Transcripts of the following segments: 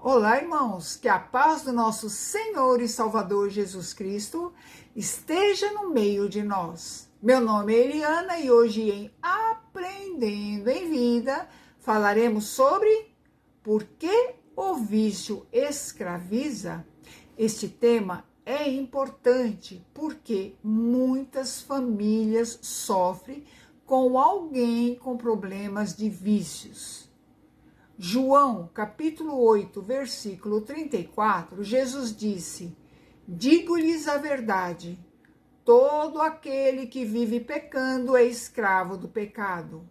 Olá, irmãos, que a paz do nosso Senhor e Salvador Jesus Cristo esteja no meio de nós. Meu nome é Eliana e hoje em Aprendendo em Vida falaremos sobre por que o vício escraviza. Este tema é importante porque muitas famílias sofrem com alguém com problemas de vícios. João, capítulo 8, versículo 34, Jesus disse: digo-lhes a verdade, todo aquele que vive pecando é escravo do pecado.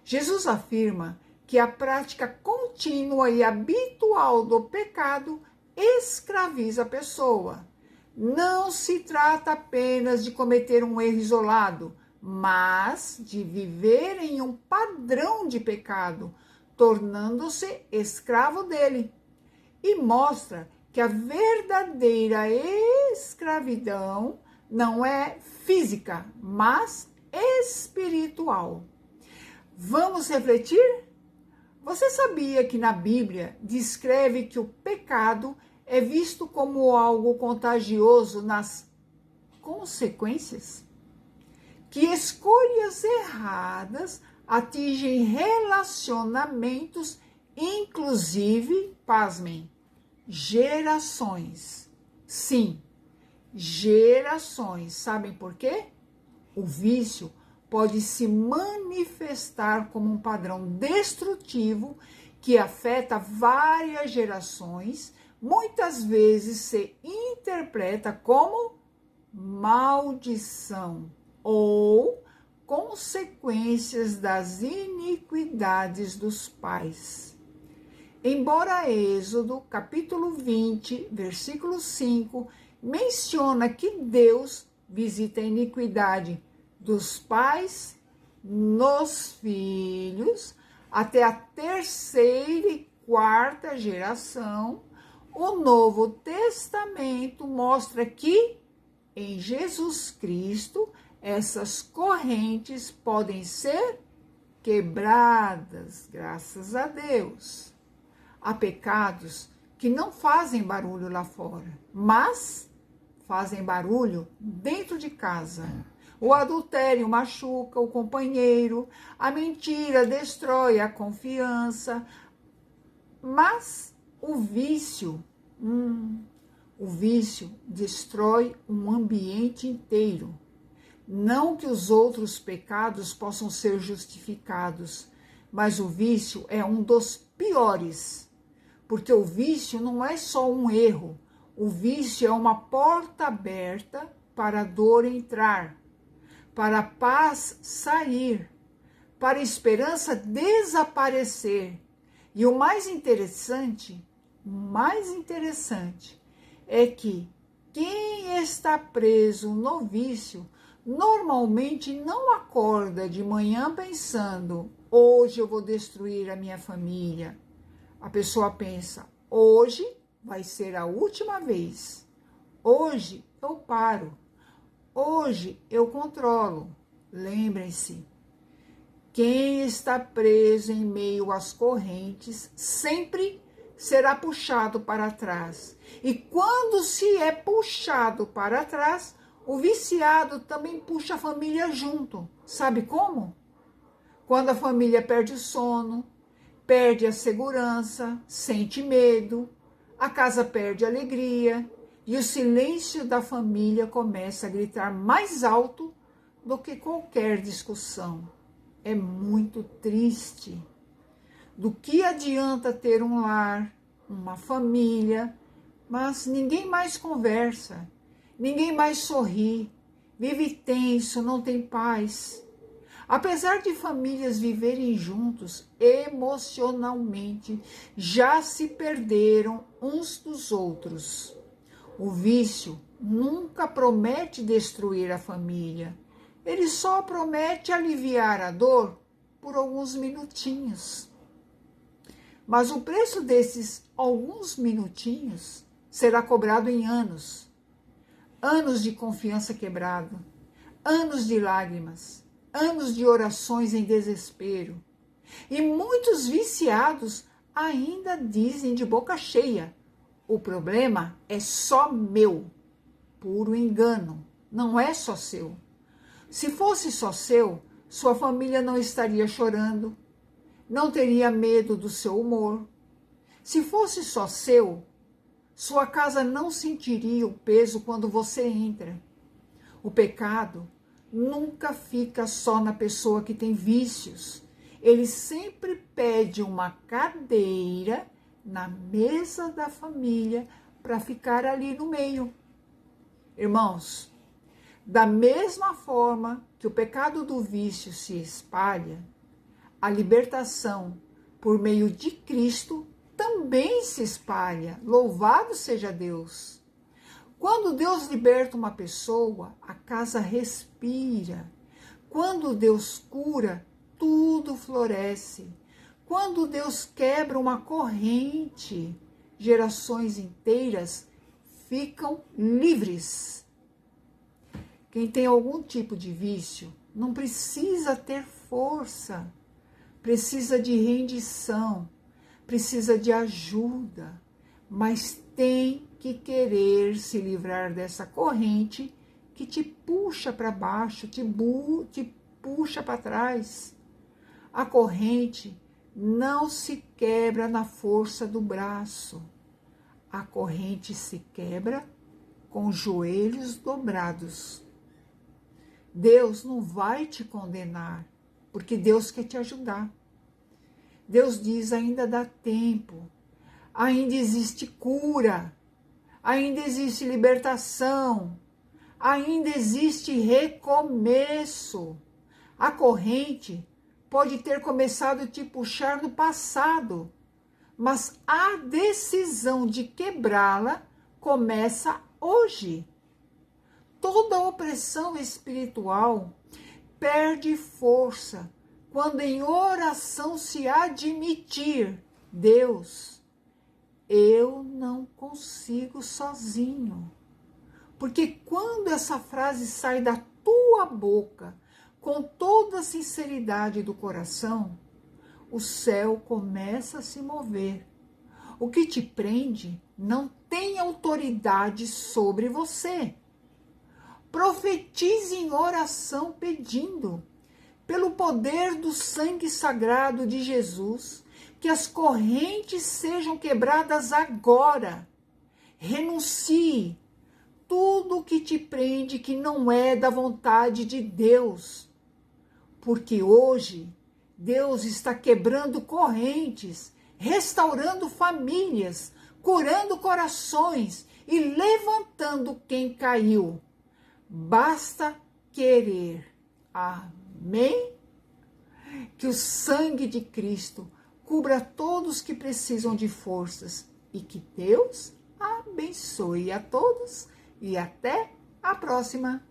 Jesus afirma que a prática contínua e habitual do pecado escraviza a pessoa. Não se trata apenas de cometer um erro isolado, mas de viver em um padrão de pecado, tornando-se escravo dele. E mostra que a verdadeira escravidão não é física, mas espiritual. Vamos refletir? Você sabia que na Bíblia descreve que o pecado é visto como algo contagioso nas consequências? Que escolhas erradas atingem relacionamentos, inclusive, pasmem, gerações. Sim, gerações. Sabem por quê? O vício pode se manifestar como um padrão destrutivo que afeta várias gerações, muitas vezes se interpreta como maldição ou consequências das iniquidades dos pais. Embora Êxodo, capítulo 20, versículo 5, menciona que Deus visita a iniquidade dos pais nos filhos até a terceira e quarta geração, o Novo Testamento mostra que em Jesus Cristo essas correntes podem ser quebradas, graças a Deus. Há pecados que não fazem barulho lá fora, mas fazem barulho dentro de casa. O adultério machuca o companheiro, a mentira destrói a confiança, mas o vício destrói um ambiente inteiro. Não que os outros pecados possam ser justificados, mas o vício é um dos piores, porque o vício não é só um erro, o vício é uma porta aberta para a dor entrar, para a paz sair, para a esperança desaparecer. E o mais interessante é que quem está preso no vício normalmente não acorda de manhã pensando: hoje eu vou destruir a minha família. A pessoa pensa: hoje vai ser a última vez. Hoje eu paro. Hoje eu controlo. Lembrem-se, quem está preso em meio às correntes sempre será puxado para trás. E quando se é puxado para trás, o viciado também puxa a família junto. Sabe como? Quando a família perde o sono, perde a segurança, sente medo, a casa perde a alegria e o silêncio da família começa a gritar mais alto do que qualquer discussão. É muito triste. Do que adianta ter um lar, uma família, mas ninguém mais conversa? Ninguém mais sorri, vive tenso, não tem paz. Apesar de famílias viverem juntos, emocionalmente já se perderam uns dos outros. O vício nunca promete destruir a família. Ele só promete aliviar a dor por alguns minutinhos. Mas o preço desses alguns minutinhos será cobrado em anos. Anos de confiança quebrada, anos de lágrimas, anos de orações em desespero. E muitos viciados ainda dizem de boca cheia: o problema é só meu. Puro engano, não é só seu. Se fosse só seu, sua família não estaria chorando, não teria medo do seu humor. Se fosse só seu, sua casa não sentiria o peso quando você entra. O pecado nunca fica só na pessoa que tem vícios. Ele sempre pede uma cadeira na mesa da família para ficar ali no meio. Irmãos, da mesma forma que o pecado do vício se espalha, a libertação por meio de Cristo também se espalha. Louvado seja Deus! Quando Deus liberta uma pessoa, a casa respira. Quando Deus cura, tudo floresce. Quando Deus quebra uma corrente, gerações inteiras ficam livres. Quem tem algum tipo de vício não precisa ter força, precisa de rendição, precisa de ajuda, mas tem que querer se livrar dessa corrente que te puxa para baixo, te puxa para trás. A corrente não se quebra na força do braço. A corrente se quebra com os joelhos dobrados. Deus não vai te condenar, porque Deus quer te ajudar. Deus diz: ainda dá tempo, ainda existe cura, ainda existe libertação, ainda existe recomeço. A corrente pode ter começado a te puxar no passado, mas a decisão de quebrá-la começa hoje. Toda opressão espiritual perde força quando em oração se admitir: Deus, eu não consigo sozinho. Porque quando essa frase sai da tua boca, com toda a sinceridade do coração, o céu começa a se mover. O que te prende não tem autoridade sobre você. Profetize em oração pedindo, pelo poder do sangue sagrado de Jesus, que as correntes sejam quebradas agora. Renuncie tudo que te prende que não é da vontade de Deus. Porque hoje Deus está quebrando correntes, restaurando famílias, curando corações e levantando quem caiu. Basta querer. Amém? Que o sangue de Cristo cubra todos que precisam de forças e que Deus abençoe a todos e até a próxima.